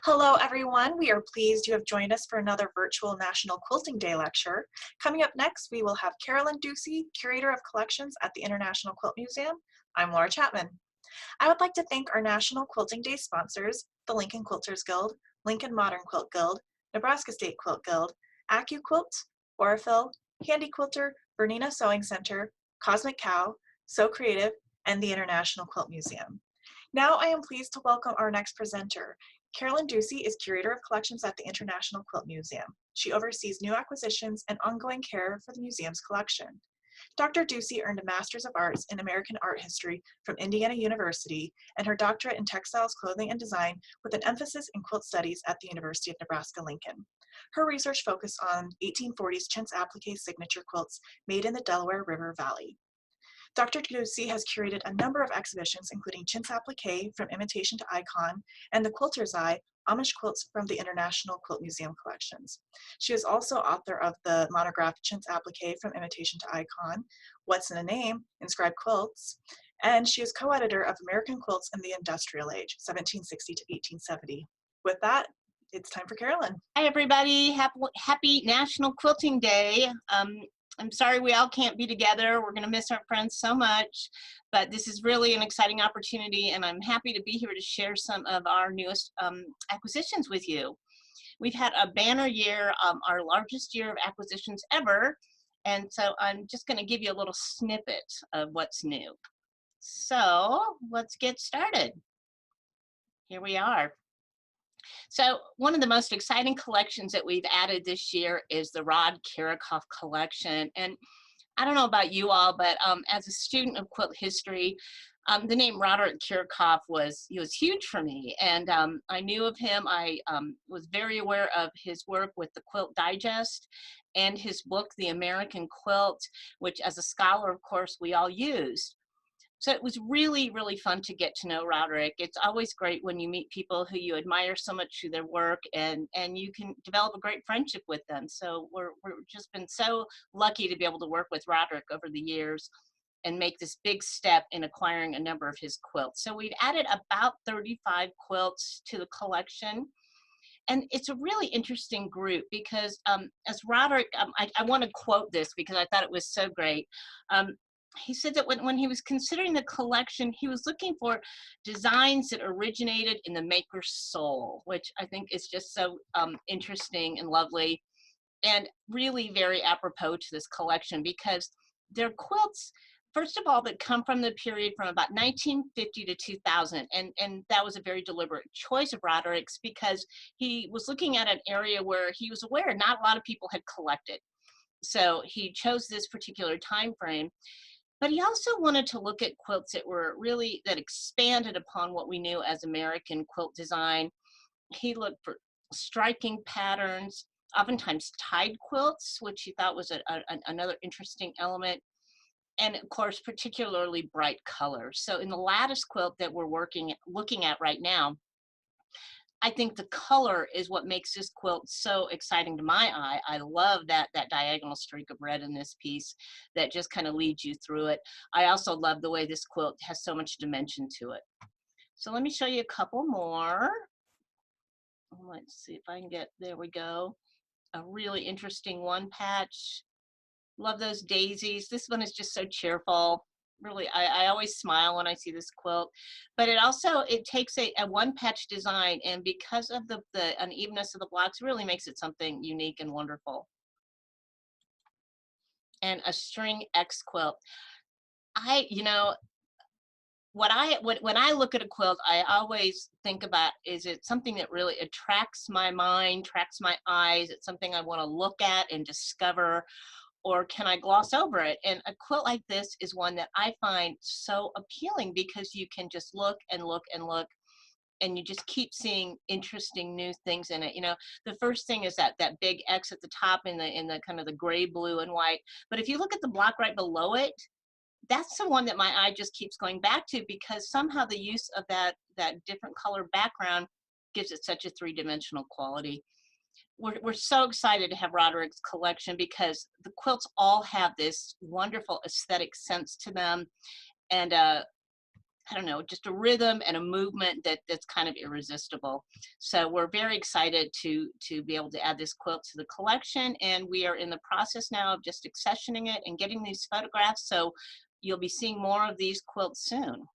Hello, everyone. We are pleased you have joined us for another virtual National Quilting Day lecture. Coming up next, we will have Carolyn Ducey, curator of collections at the International Quilt Museum. I'm Laura Chapman. I would like to thank our National Quilting Day sponsors, the Lincoln Quilters Guild, Lincoln Modern Quilt Guild, Nebraska State Quilt Guild, AccuQuilt, Orifil, Handy Quilter, Bernina Sewing Center, Cosmic Cow, So Creative, and the International Quilt Museum. Now I am pleased to welcome our next presenter. Carolyn Ducey is curator of collections at the International Quilt Museum. She oversees new acquisitions and ongoing care for the museum's collection. Dr. Ducey earned a Master's of Arts in American Art History from Indiana University and her doctorate in textiles, clothing, and design with an emphasis in quilt studies at the University of Nebraska-Lincoln. Her research focused on 1840s chintz applique signature quilts made in the Delaware River Valley. Dr. Ducey has curated a number of exhibitions, including Chintz Applique from Imitation to Icon and The Quilter's Eye, Amish quilts from the International Quilt Museum collections. She is also author of the monograph Chintz Applique from Imitation to Icon, What's in a Name, Inscribed Quilts, and she is co-editor of American Quilts in the Industrial Age, 1760 to 1870. With that, it's time for Carolyn. Hi, everybody. Happy National Quilting Day. I'm sorry we all can't be together. We're going to miss our friends so much, but this is really an exciting opportunity, and I'm happy to be here to share some of our newest acquisitions with you. We've had a banner year, our largest year of acquisitions ever, and so I'm just going to give you a little snippet of what's new. So let's get started. Here we are. So one of the most exciting collections that we've added this year is the Rod Karakov Collection. And I don't know about you all, but as a student of quilt history, the name Roderick Karakov was huge for me. And I knew of him. I was very aware of his work with the Quilt Digest and his book, The American Quilt, which as a scholar, of course, we all used. So it was really, really fun to get to know Roderick. It's always great when you meet people who you admire so much through their work, and you can develop a great friendship with them. So we're just been so lucky to be able to work with Roderick over the years and make this big step in acquiring a number of his quilts. So we've added about 35 quilts to the collection. And it's a really interesting group because as Roderick, I want to quote this because I thought it was so great. He said that when he was considering the collection, he was looking for designs that originated in the maker's soul, which I think is just so interesting and lovely and really very apropos to this collection because they're quilts, first of all, that come from the period from about 1950 to 2000. And that was a very deliberate choice of Roderick's because he was looking at an area where he was aware not a lot of people had collected. So he chose this particular time frame. But he also wanted to look at quilts that expanded upon what we knew as American quilt design. He looked for striking patterns, oftentimes tied quilts, which he thought was another interesting element. And of course, particularly bright colors. So in the lattice quilt that we're looking at right now, I think the color is what makes this quilt so exciting to my eye. I love that diagonal streak of red in this piece that just kind of leads you through it. I also love the way this quilt has so much dimension to it. So let me show you a couple more. Let's see if I can there we go. A really interesting one patch. Love those daisies. This one is just so cheerful. Really, I always smile when I see this quilt, but it takes a one patch design, and because of the unevenness of the blocks, really makes it something unique and wonderful. And a string X quilt. When I look at a quilt, I always think about, is it something that really attracts my mind, attracts my eyes? It's something I want to look at and discover, or can I gloss over it? And a quilt like this is one that I find so appealing because you can just look and look and look, and you just keep seeing interesting new things in it. The first thing is that big X at the top in the kind of the gray, blue, and white. But if you look at the block right below it, that's the one that my eye just keeps going back to because somehow the use of that different color background gives it such a three-dimensional quality. We're so excited to have Roderick's collection because the quilts all have this wonderful aesthetic sense to them. And I don't know, just a rhythm and a movement that's kind of irresistible. So we're very excited to be able to add this quilt to the collection, and we are in the process now of just accessioning it and getting these photographs. So you'll be seeing more of these quilts soon.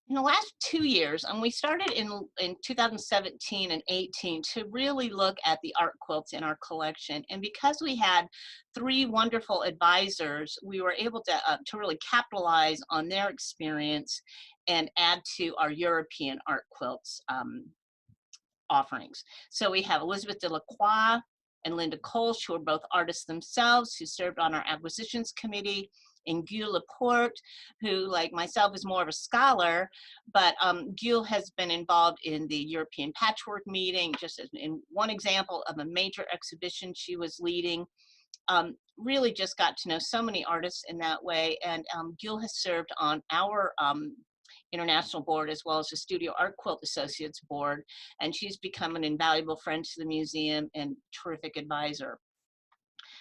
In the last 2 years, and we started in 2017 and 18 to really look at the art quilts in our collection. And because we had 3 wonderful advisors, we were able to really capitalize on their experience and add to our European art quilts offerings. So we have Elizabeth Delacroix and Linda Kolsch, who are both artists themselves, who served on our acquisitions committee, and Gül Laporte, who, like myself, is more of a scholar, but Gül has been involved in the European Patchwork Meeting, just as in one example of a major exhibition she was leading. Really just got to know so many artists in that way, and Gül has served on our international board as well as the Studio Art Quilt Associates board, and she's become an invaluable friend to the museum and terrific advisor.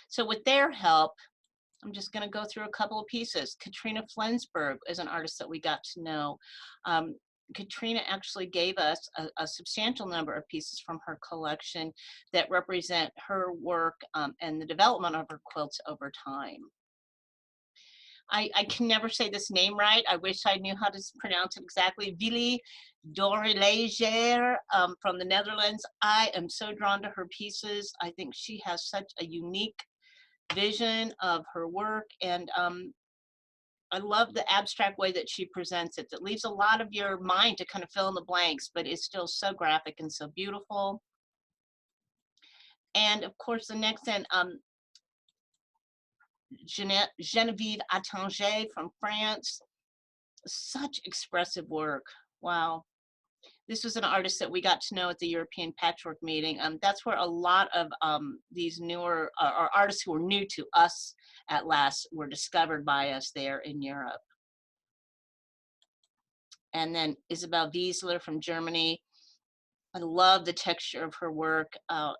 So with their help, I'm just going to go through a couple of pieces. Katrina Flensburg is an artist that we got to know. Katrina actually gave us a substantial number of pieces from her collection that represent her work and the development of her quilts over time. I can never say this name right. I wish I knew how to pronounce it exactly. Billie Doran from the Netherlands. I am so drawn to her pieces. I think she has such a unique vision of her work, and I love the abstract way that she presents it. That leaves a lot of your mind to kind of fill in the blanks, but is still so graphic and so beautiful. And of course, the next one, Genevieve Attinger from France. Such expressive work. Wow. This was an artist that we got to know at the European Patchwork Meeting. That's where a lot of these newer or artists who were new to us at last were discovered by us there in Europe. And then Isabel Wiesler from Germany. I love the texture of her work.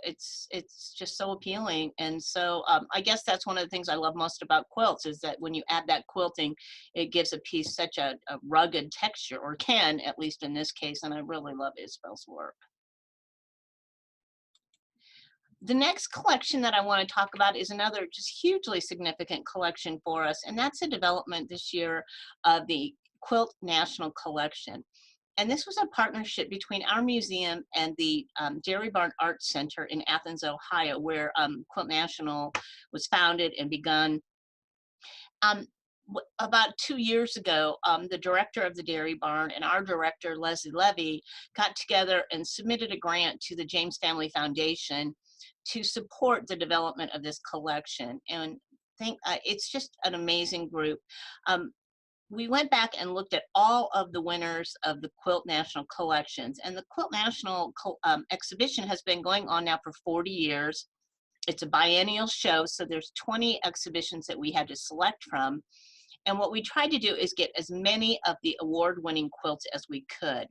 It's just so appealing. And so I guess that's one of the things I love most about quilts is that when you add that quilting, it gives a piece such a rugged texture, or can, at least in this case, and I really love Isabel's work. The next collection that I want to talk about is another just hugely significant collection for us, and that's a development this year of the Quilt National Collection. And this was a partnership between our museum and the Dairy Barn Arts Center in Athens, Ohio, where Quilt National was founded and begun. About 2 years ago, the director of the Dairy Barn and our director, Leslie Levy, got together and submitted a grant to the James Family Foundation to support the development of this collection. And it's just an amazing group. We went back and looked at all of the winners of the Quilt National Collections. And the Quilt National exhibition has been going on now for 40 years. It's a biennial show, so there's 20 exhibitions that we had to select from. And what we tried to do is get as many of the award-winning quilts as we could.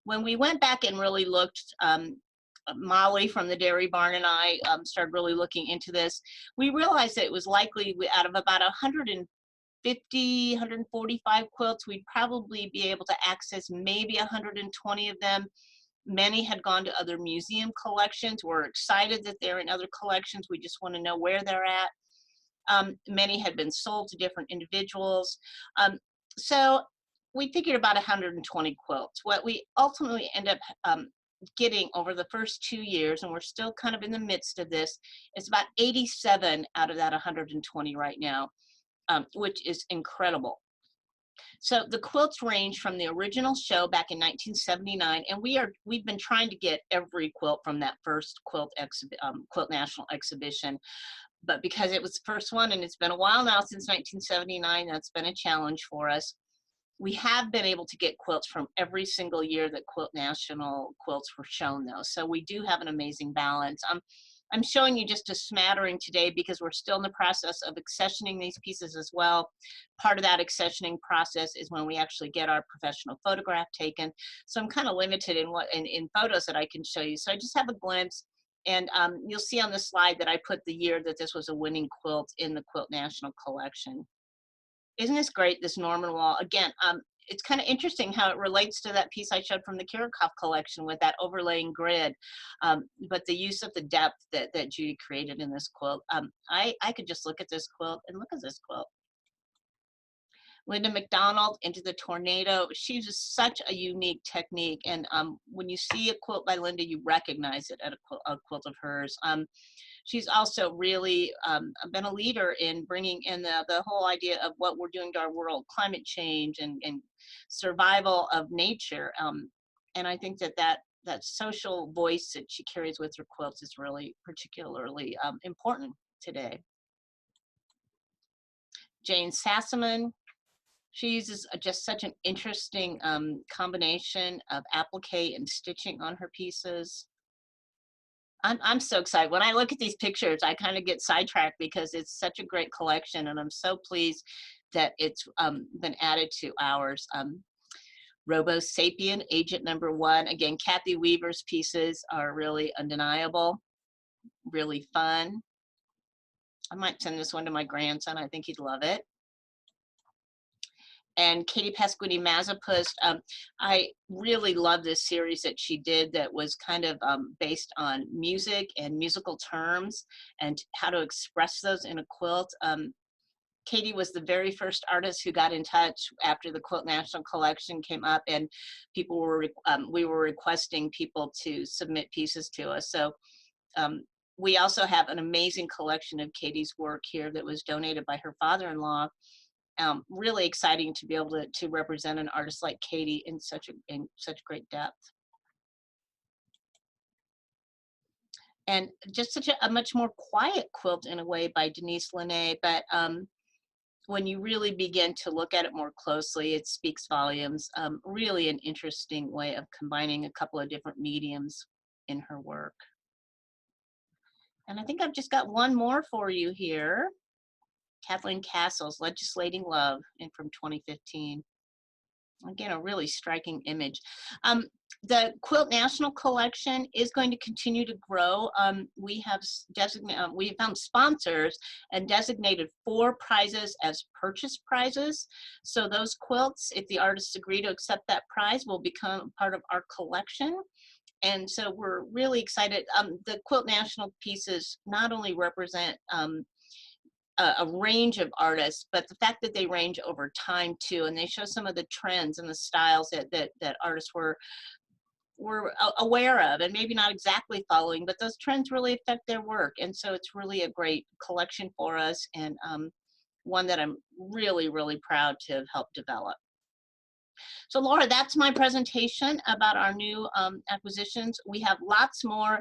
When we went back and really looked, Molly from the Dairy Barn and I started really looking into this, we realized that it was likely out of about 145 quilts, we'd probably be able to access maybe 120 of them. Many had gone to other museum collections. We're excited that they're in other collections. We just want to know where they're at. Many had been sold to different individuals. So we figured about 120 quilts. What we ultimately end up getting over the first 2 years, and we're still kind of in the midst of this, is about 87 out of that 120 right now. Which is incredible. So the quilts range from the original show back in 1979, and we've been trying to get every quilt from that first Quilt National exhibition, but because it was the first one and it's been a while now since 1979, that's been a challenge for us. We have been able to get quilts from every single year that Quilt National quilts were shown, though, so we do have an amazing balance. I'm showing you just a smattering today because we're still in the process of accessioning these pieces as well. Part of that accessioning process is when we actually get our professional photograph taken. So I'm kind of limited in photos that I can show you. So I just have a glimpse, and you'll see on the slide that I put the year that this was a winning quilt in the Quilt National Collection. Isn't this great, this Norman wall? Again, it's kind of interesting how it relates to that piece I showed from the Karakov collection with that overlaying grid, but the use of the depth that Judy created in this quilt. I could just look at this quilt and look at this quilt. Linda McDonald, Into the Tornado. She uses such a unique technique, and when you see a quilt by Linda, you recognize it at a quilt of hers. She's also really been a leader in bringing in the whole idea of what we're doing to our world, climate change and survival of nature. And I think that social voice that she carries with her quilts is really particularly important today. Jane Sassaman, she uses just such an interesting combination of applique and stitching on her pieces. I'm so excited. When I look at these pictures, I kind of get sidetracked because it's such a great collection, and I'm so pleased that it's been added to ours. Robo Sapien, Agent Number 1. Again, Kathy Weaver's pieces are really undeniable, really fun. I might send this one to my grandson. I think he'd love it. And Katie Pasquini Mazepust, I really love this series that she did that was kind of based on music and musical terms and how to express those in a quilt. Katie was the very first artist who got in touch after the Quilt National Collection came up, and people were we were requesting people to submit pieces to us. So we also have an amazing collection of Katie's work here that was donated by her father-in-law. Really exciting to be able to represent an artist like Katie in such great depth. And just such a much more quiet quilt in a way by Denise Linné, but when you really begin to look at it more closely, it speaks volumes. Really an interesting way of combining a couple of different mediums in her work. And I think I've just got one more for you here. Kathleen Castle's Legislating Love from 2015. Again, a really striking image. The Quilt National Collection is going to continue to grow. We have found sponsors and designated 4 prizes as purchase prizes. So those quilts, if the artists agree to accept that prize, will become part of our collection. And so we're really excited. The Quilt National pieces not only represent a range of artists, but the fact that they range over time too, and they show some of the trends and the styles that artists were aware of and maybe not exactly following, but those trends really affect their work. And so it's really a great collection for us, and one that I'm really, really proud to have helped develop. So Laura, that's my presentation about our new acquisitions. We have lots more.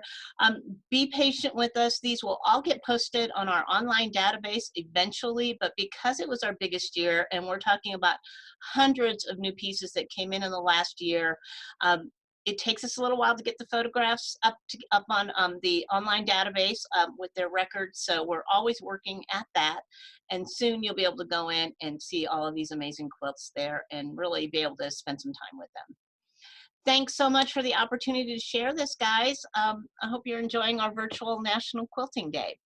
Be patient with us. These will all get posted on our online database eventually, but because it was our biggest year and we're talking about hundreds of new pieces that came in the last year, it takes us a little while to get the photographs up on the online database with their records. So we're always working at that. And soon you'll be able to go in and see all of these amazing quilts there and really be able to spend some time with them. Thanks so much for the opportunity to share this, guys. I hope you're enjoying our virtual National Quilting Day.